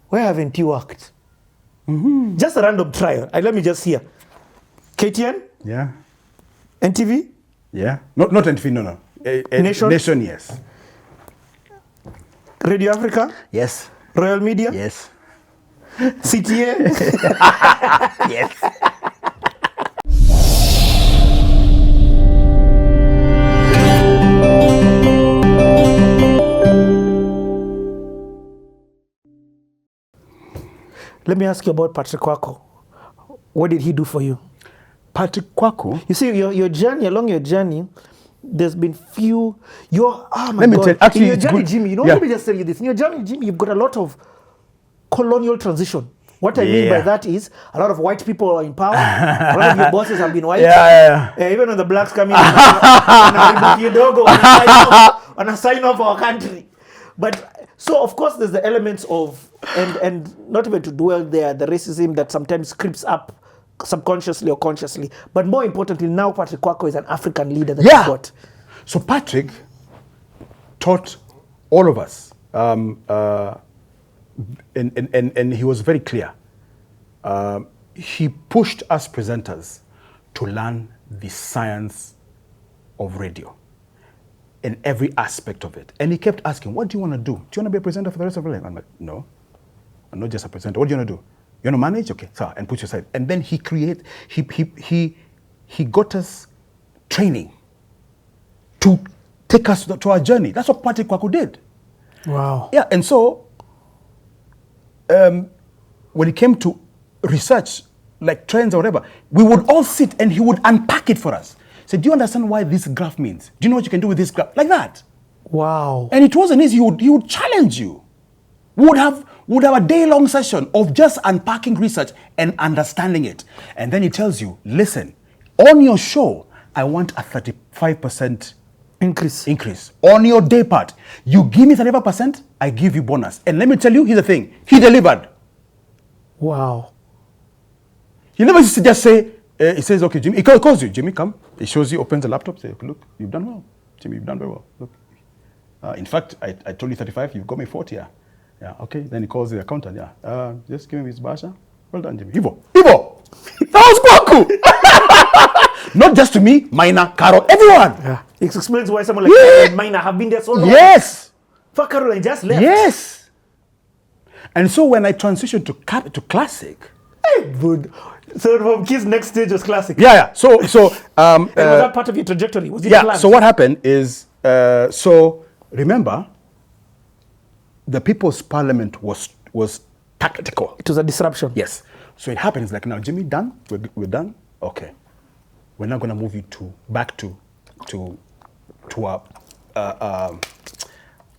Where haven't you worked? Just a random trial. Let me just hear. KTN? Yeah. NTV? Yeah. Not NTV, no. Nation? Nation, yes. Radio Africa? Yes. Royal Media? Yes. CTA? Yes. Let me ask you about Patrick Quarcoo. What did he do for you? Patrick Quarcoo? You see, your journey, along your journey, there's been few, oh my Let me God. tell you, actually, in your it's journey, good. Jimmy, Yeah. let me just tell you this. In your journey, Jimmy, you've got a lot of colonial transition. What I mean by that is a lot of white people are in power. A lot of your bosses have been white. Even when the blacks come in, on a sign off our country. But so of course there's the elements of and not even to dwell there, the racism that sometimes creeps up subconsciously or consciously. But more importantly, now Patrick Quarcoo is an African leader that you've got. So Patrick taught all of us, and he was very clear. He pushed us presenters to learn the science of radio in every aspect of it. And he kept asking, what do you want to do? Do you want to be a presenter for the rest of your life? I'm like, no, I'm not just a presenter. What do you want to do? You want to manage? Okay, so, and put your side. And then he got us training to take us to our journey. That's what Patrick Quarcoo did. Wow. Yeah, and so when it came to research, like trends or whatever, we would all sit and he would unpack it for us. Say, do you understand why this graph means? Do you know what you can do with this graph? Like that. Wow. And it wasn't easy. He would challenge you. We would have a day-long session of just unpacking research and understanding it. And then he tells you, listen, on your show, I want a 35% increase. On your day part, you give me 35%, I give you bonus. And let me tell you, here's the thing. He delivered. Wow. He never used to just say, he says, okay, Jimmy, he calls you, Jimmy, come. He shows you, opens the laptop, say, look, you've done well. Jimmy, you've done very well. Look. In fact, I told you 35, you've got me 40, yeah. Yeah, okay. Then he calls the accountant, yeah. Just give him his basha. Well done, Jimmy. Ivo! That was Quarcoo! Not just to me, Maina, Caro, everyone. Yeah. It explains why someone like Caro and Maina have been there so long. Yes. For Caroline just left. Yes. And so when I transitioned to classic, good. So from Kids next stage was classic. Yeah. So was that part of your trajectory? Was it planned? So what happened is, so remember, the People's Parliament was tactical. It was a disruption. Yes. So it happens like, now, Jimmy, done? We're done? Okay. We're now going to move you back to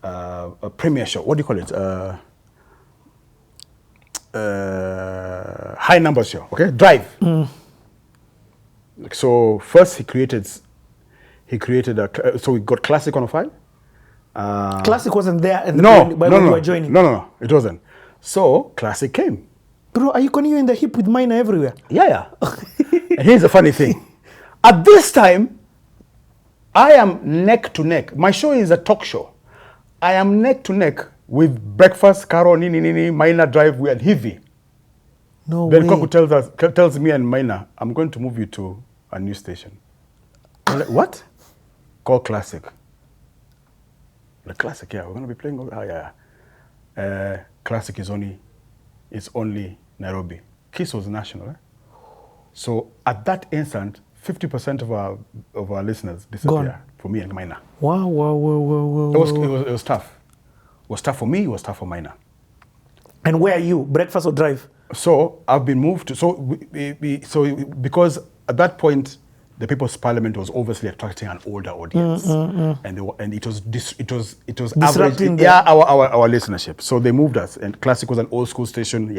a premiere show. What do you call it? High number show, okay? Drive. So first he created so we got Classic 105. Classic wasn't there when you were joining. No, it wasn't. So Classic came. Bro, are you calling you in the hip with Maina everywhere? Yeah. And here's the funny thing. At this time, I am neck to neck. My show is a talk show. I am neck to neck with Breakfast, Caro, Nini, Maina Drive, we are heavy. No then way. Quarcoo tells me and Maina, I'm going to move you to a new station. I'm like, what? Called Classic. The Classic, yeah, we're going to be playing. Classic is only Nairobi. Kiss was national. Eh? So at that instant, 50% of our listeners disappeared for me and Maina. Wow. It was tough. It was tough for me, it was tough for Maina. And where are you? Breakfast or Drive? So I've been moved to, so because at that point, the People's Parliament was obviously attracting an older audience. And it was averaging our listenership. So they moved us, and Classic was an old school station,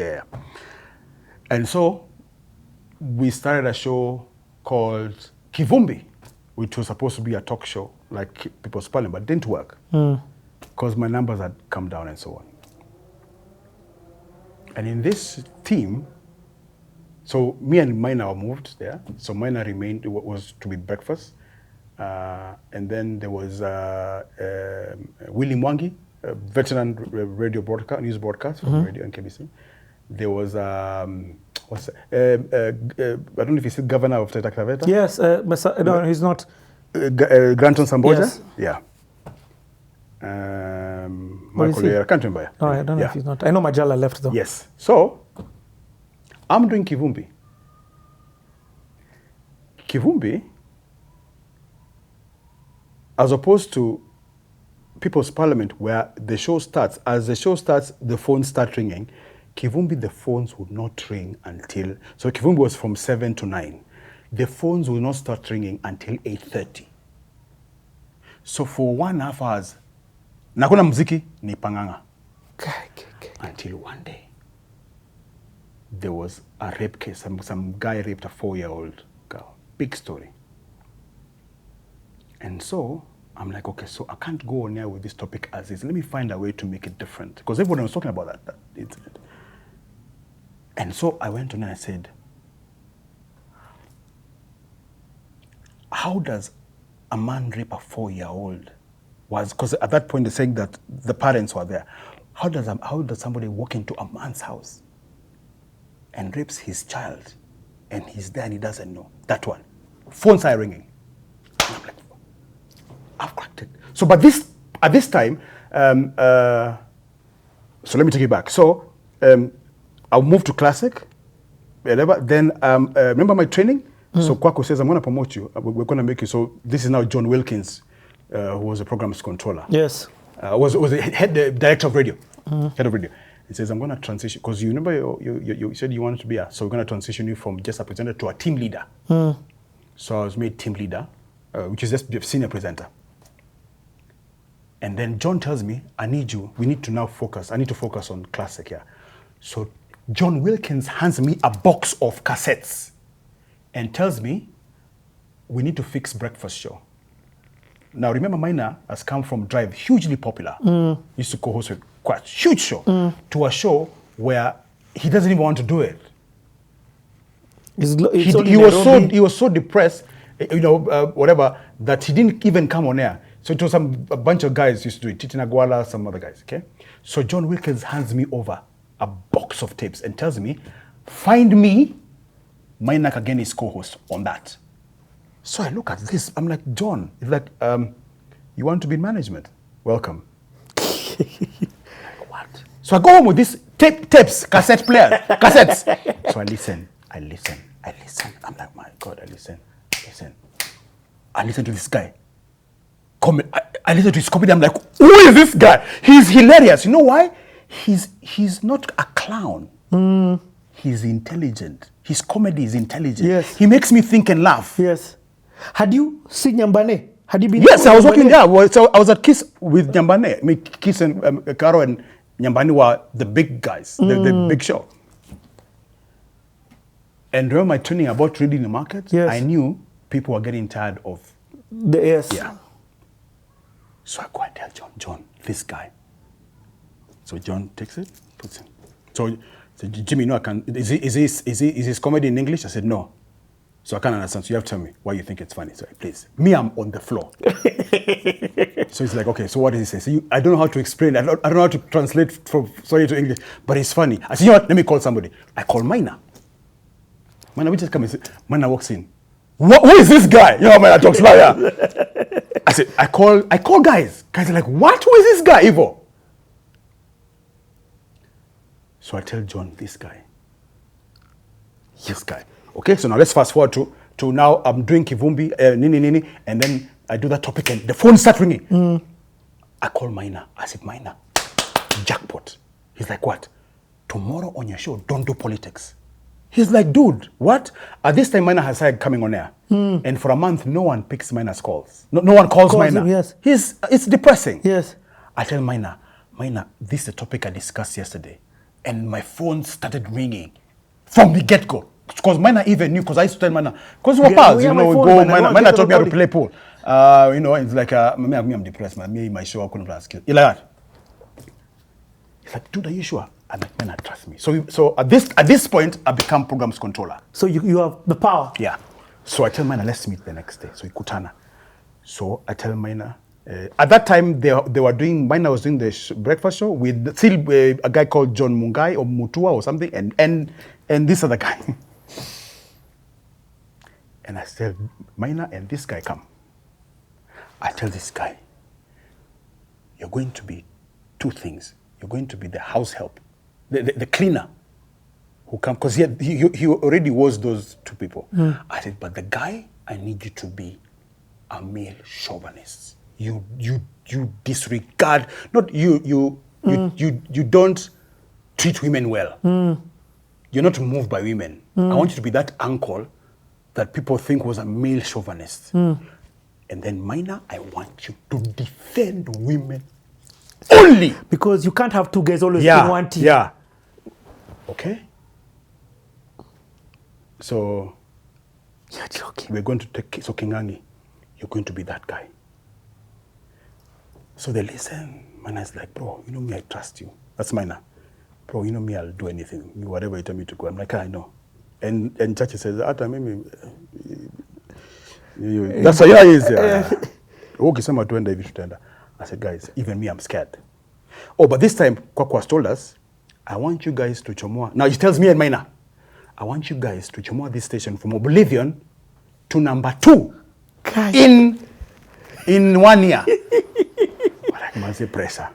And so we started a show called Kivumbi, which was supposed to be a talk show like People's Parliament, but didn't work because my numbers had come down and so on. And in this team, so me and Maina were moved there. So Maina remained, it was to be Breakfast. And then there was Willie Mwangi, veteran radio broadcast, news broadcast from radio and KBC. There was I don't know if he's the governor of Taita Taveta. Yes, no, he's not. Granton Samboja. Yes. Yeah. Michael, I can't remember. Oh, I don't know if he's not. I know Majala left though. Yes. So I'm doing Kivumbi. Kivumbi, as opposed to People's Parliament, where the show starts, as the show starts, the phones start ringing. Kivumbi, the phones would not ring until, so Kivumbi was from 7 to 9. The phones will not start ringing until 8:30. So for 1.5 hours, nakuna muziki ni panganga. Until one day, there was a rape case. Some guy raped a 4-year-old girl. Big story. And so I'm like, okay, so I can't go on here with this topic as is. Let me find a way to make it different. Because everyone was talking about that incident. And so I went on and I said, how does a man rape a 4-year-old? Because at that point they're saying that the parents were there. How does somebody walk into a man's house and rapes his child and he's there and he doesn't know? That one. Phones are ringing. And I'm like, I've cracked it. So, but at this time, so let me take you back. So, I'll move to classic. Then, remember my training? So Quarcoo says, I'm going to promote you. We're going to make you. So this is now John Wilkins, who was the program's controller. Yes. Was the director of radio, head of radio. He says, I'm going to transition, because you remember you said you wanted to be so we're going to transition you from just a presenter to a team leader. So I was made team leader, which is just a senior presenter. And then John tells me, we need to now focus. I need to focus on classic here. So John Wilkins hands me a box of cassettes and tells me, we need to fix breakfast show. Now remember, Maina has come from Drive, hugely popular. Used to co-host with quite huge show, to a show where he doesn't even want to do it. He was so depressed, whatever, that he didn't even come on air. So it was a bunch of guys used to do it, Titi Nagwala, some other guys, okay? So John Wilkins hands me over a box of tapes and tells me, find me Maina Kageni's co-host on that. So I look at this, I'm like, John, it's like, you want to be in management? Welcome. Like, what? So I go home with these tapes, cassette players, cassettes. So I listen. I'm like, my God, I listen. I listen to this guy. I listen to his comedy, I'm like, who is this guy? He's hilarious. You know why? He's not a clown. He's intelligent. His comedy is intelligent. Yes. He makes me think and laugh. Yes. Had you seen Nyambane? Had you been? Yes, I was working there. So I was at Kiss with Nyambane. I mean, Kiss and Karo and Nyambane were the big guys, the big show. And remember my training about reading the market? Yes. I knew people were getting tired of the yes. Yeah. So I go and tell John, this guy. So John takes it, puts it. So Jimmy, no, I can't. Is his comedy in English? I said no. So I can't understand. So you have to tell me why you think it's funny. So please, I'm on the floor. So he's like, okay. So what does he say? So I don't know how to explain. I don't know how to translate from Swahili to English. But it's funny. I said, you know what? Let me call somebody. I call Maina. Maina, we just come and say, Maina walks in. Who is this guy? Maina talks like that. I said, I call guys. Guys are like, what? Who is this guy, Ivo? So I tell John, this guy. Okay, so now let's fast forward to now I'm doing Kivumbi, nini, and then I do that topic and the phone starts ringing. I call Maina. I said, Maina, jackpot. He's like, what? Tomorrow on your show, don't do politics. He's like, dude, what? At this time, Maina has started coming on air. And for a month, no one picks Maina's calls. No one calls Maina. Him, yes. It's depressing. Yes. I tell Maina, this is the topic I discussed yesterday. And my phone started ringing from the get-go. Because Maina even knew, because I used to tell Maina, because we're pals, Maina taught me how to play pool. It's like, I'm depressed, man. Me, my show, I couldn't ask you. You're like that. He's like, dude, are you sure? I'm like, Maina, trust me. So at this point, I become programs controller. So you have the power. Yeah. So I tell Maina, let's meet the next day. So we kutana. So I tell Maina, At that time, they were doing, Maina was doing the breakfast show with still a guy called John Mungai or Mutua or something, and this other guy. And I said, Maina and this guy come. I tell this guy, you're going to be two things. You're going to be the house help, the cleaner who come, because he already was those two people. I said, but the guy, I need you to be a male chauvinist. You disregard, not you don't treat women well. You're not moved by women. I want you to be that uncle that people think was a male chauvinist. And then Maina, I want you to defend women only. Because you can't have two guys always in one team. Yeah. Okay. So You're joking. we're going to take, so Kingangi, you're going to be that guy. So they listen. Maina's like, bro, you know me, I trust you. That's Maina. Bro, you know me, I'll do anything. Whatever you tell me to go. I'm like, I know. And Chachi says, Ata mimi, that's how he is. Okay, someone to end hivi tutaenda. I said, guys, even me, I'm scared. Oh, but this time, Quarcoo has told us, I want you guys to chomoa. Now he tells me and Maina, I want you guys to chomoa this station from Oblivion to number 2 in 1 year. Man say pressure.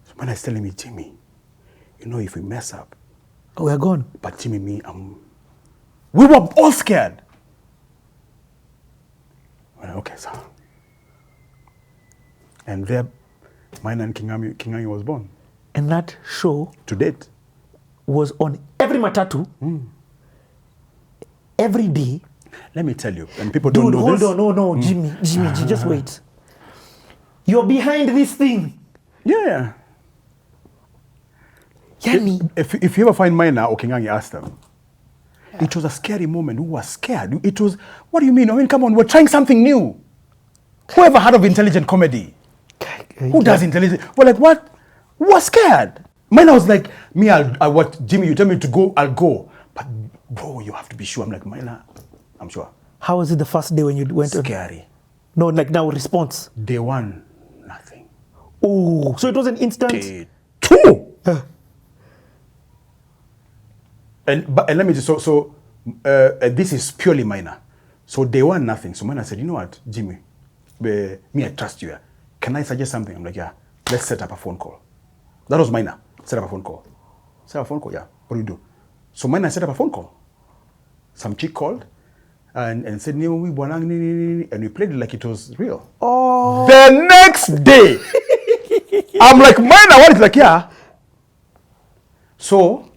So man is telling me, Jimmy, you know, if we mess up, we're gone. but Jimmy, we were all scared. Well, okay, sir. And there, Maina and Kingangi was born. And that show To date. was on every matatu, every day. Let me tell you, and people don't know hold this. on, no, Jimmy, just wait. You're behind this thing. Yeah. Yani, If you ever find Maina or Kingangi, ask them. It was a scary moment. We were scared. It was, what do you mean? I mean, come on, we're trying something new. Whoever heard of intelligent comedy? Who does intelligent? We're like, what? We were scared. Maina was like, me, I'll what? Jimmy, you tell me to go, I'll go. But bro, you have to be sure. I'm like, Maina, I'm sure. How was it the first day when you went on? Scary. No, like now response. Day 1, nothing. Oh, so it was an instant. Day 2. And let me just, this is purely Maina. So day 1, nothing. So Maina said, you know what, Jimmy, me, I trust you. Can I suggest something? I'm like, yeah, let's set up a phone call. That was Maina. Set up a phone call. Set up a phone call, yeah. What do you do? So Maina set up a phone call. Some chick called and said, and we played it like it was real. Oh. The next day, I'm like, Maina, what is like, yeah. So,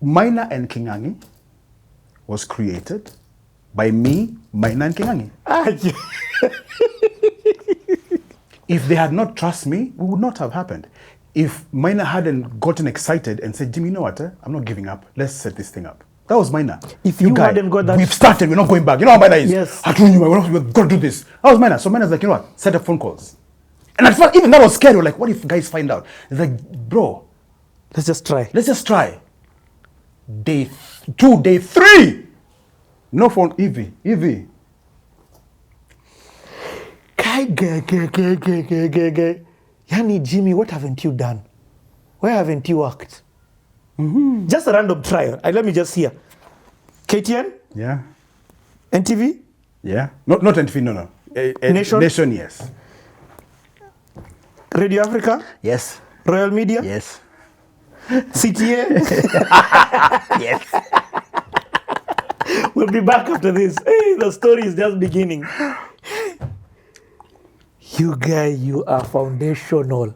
Maina and Kingangi was created by me, Maina and Kingangi. If they had not trust me, it would not have happened. If Maina hadn't gotten excited and said, Jimmy, you know what? I'm not giving up. Let's set this thing up. That was Maina. If you hadn't got that, we've started. We're not going back. You know how Maina is. Yes. I told you, we're going to do this. That was Maina. So Maina's like, you know what? Set up phone calls. And at first, even that was scary. We're like, what if guys find out? It's like, bro, let's just try. let's just try. Day 2, day 3. No phone. Evie. Yani, Jimmy, what haven't you done? Where haven't you worked? Just a random trial. Let me just hear. KTN? Yeah. NTV? Yeah. Not NTV, no. Nation? Nation, yes. Radio Africa? Yes. Royal Media? Yes. CTA? Yes. We'll be back after this. Hey, the story is just beginning. You guy, you are foundational.